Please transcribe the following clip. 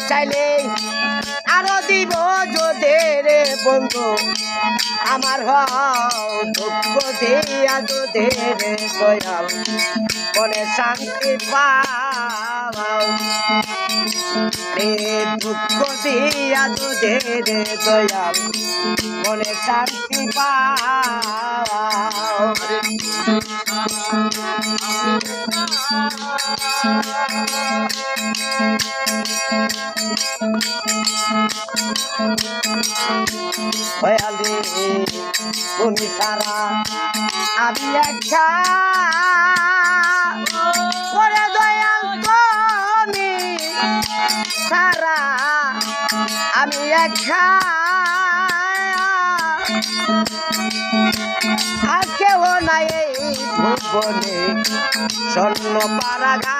চাইলে আরো দিব যদি রে বন্ধু আমার হও দুঃখ দিয়া যদি রে দয়াল মনে শান্তি পাও রে দুঃখ দিয়া যদি রে দয়াল মনে শান্তি পাও দয়ালি তুমি সারা আমি একা ওরে দয়াল তুমি সারা আমি একা আর কেউ নাই এই ভুবনে স্বর্ণ পাড়া গা